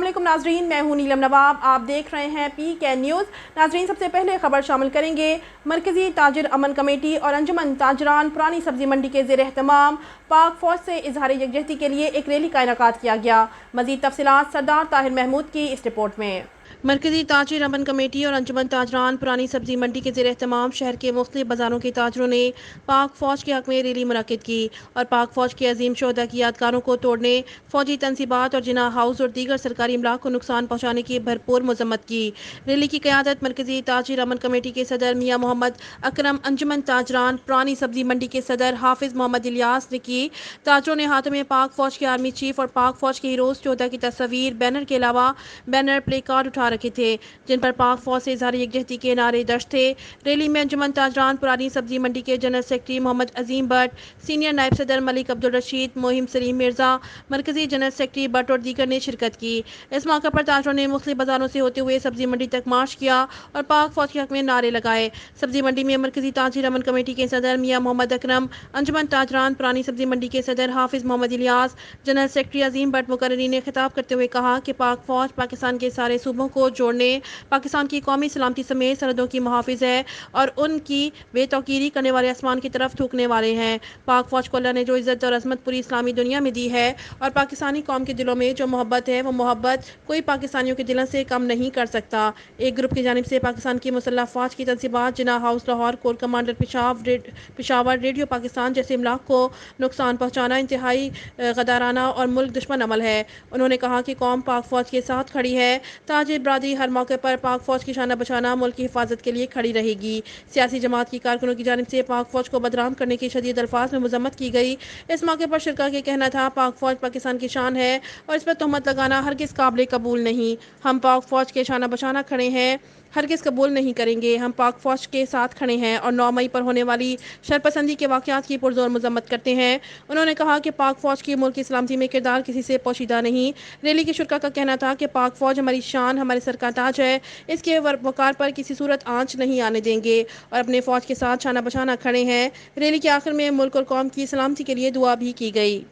अस्सलामुअलैकुम नाजरीन, मैं हूं नीलम नवाब। आप देख रहे हैं PK न्यूज़। नाजरीन, सबसे पहले खबर शामिल करेंगे। मरकजी ताजिर अमन कमेटी और अंजुमन ताजरान पुरानी सब्जी मंडी के ज़ेर एहतमाम पाक फौज से इजहार यकजहती के लिए एक रैली का इनेकाद किया गया। मज़ीद तफसीलात सरदार ताहिर महमूद की इस रिपोर्ट में। मरकजी ताजिर अमन कमेटी और अंजुमन ताजरान पुरानी सब्जी मंडी के ज़ेर एहतमाम शहर के मुख्तलिफ बाज़ारों के ताजरों ने पाक फ़ौज के हक़ में रैली मुनक़िद की और पाक फ़ौज के अजीम शोहदा की यादगारों को तोड़ने, फ़ौजी तनसीबात और जिना हाउस और दीगर सरकारी इमलाक को नुकसान पहुँचाने की भरपूर मज़म्मत की। रैली की क़यादत मरकजी ताजिर अमन कमेटी के सदर मियाँ मोहम्मद अकरम, अंजुमन ताजरान पुरानी सब्जी मंडी के सदर हाफिज़ मोहम्मद इलियास ने की। ताजरों ने हाथों में पाक फ़ौज के आर्मी चीफ और पाक फ़ौज के हीरोज़ शोहदा की तस्वीर, बैनर के अलावा बैनर प्ले कार्ड उठा रखे थे जिन पर पाक फौज से इजहार यकजहती के नारे दर्ज थे। रैली में अंजुमन ताजरान पुरानी सब्जी मंडी के जनरल सेक्रेटरी मोहम्मद अजीम भट्ट, सीनियर नायब सदर मलिक अब्दुल रशीद, मोहिम सलीम मिर्जा, मरकजी जनरल सेक्रेटरी भट्ट और दीगर ने शिरकत की। इस मौके पर ताजरों ने मुख्तलिफ बाजारों से होते हुए सब्जी मंडी तक मार्च किया और पाक फौज के हक में नारे लगाए। सब्जी मंडी में मरकजी ताजिर अमन कमेटी के सदर मियाँ मोहम्मद अकरम, अंजुमन ताजरान पुरानी सब्जी मंडी के सदर हाफिज मोहम्मद इलियास, जनरल सेक्रेटरी अजीम भट्ट मुकर्ररी ने खिताब करते हुए कहा कि पाक फौज पाकिस्तान के सारे सूबों को जोड़ने, पाकिस्तान की कौमी सलामती समेत सरहदों की मुहाफिज है और उनकी बेतौकीरी करने वाले आसमान की तरफ थूकने वाले हैं। पाक फौज को अल्लाह ने जो इज़्ज़त और अज़मत पूरी इस्लामी दुनिया में दी है और पाकिस्तानी कौम के दिलों में जो मोहब्बत है, वो मोहब्बत कोई पाकिस्तानियों के दिलों से कम नहीं कर सकता। एक ग्रुप की जानिब से पाकिस्तान की मुसल्लह फ़ौज की तनसीबात, Jinnah house Lahore, corps commander Peshawar, radio Pakistan जैसे इमलाक को नुकसान पहुँचाना इंतहाई गदाराना और मुल्क दुश्मन अमल है। उन्होंने कहा कि कौम पाक फौज के साथ खड़ी है। ताजिर बरादरी हर मौके पर पाक फौज की शाना बशाना मुल्क की हिफाजत के लिए खड़ी रहेगी। सियासी जमात की कारकुनों की जानिब से पाक फौज को बदनाम करने की शदीद अल्फाज में मजम्मत की गई। इस मौके पर शिरका के कहना था, पाक फौज पाकिस्तान की शान है और इस पर तोहमत लगाना हरगिज़ काबिल कबूल नहीं। हम पाक फौज के शाना बशाना खड़े हैं, हरगिज़ कबूल नहीं करेंगे। हम पाक फौज के साथ खड़े हैं और 9 मई पर होने वाली शरपसंदी के वाक़यात की पुरज़ोर मजम्मत करते हैं। उन्होंने कहा कि पाक फौज की मुल्क की सलामती में किरदार किसी से पोशीदा नहीं। रैली के शुरका का कहना था कि पाक फौज हमारी शान, हमारे सर का ताज है, इसके वक़ार पर किसी सूरत आंच नहीं आने देंगे और अपने फ़ौज के साथ शाना बशाना खड़े हैं। रैली के आखिर में मुल्क और कौम की सलामती के लिए दुआ भी की गई।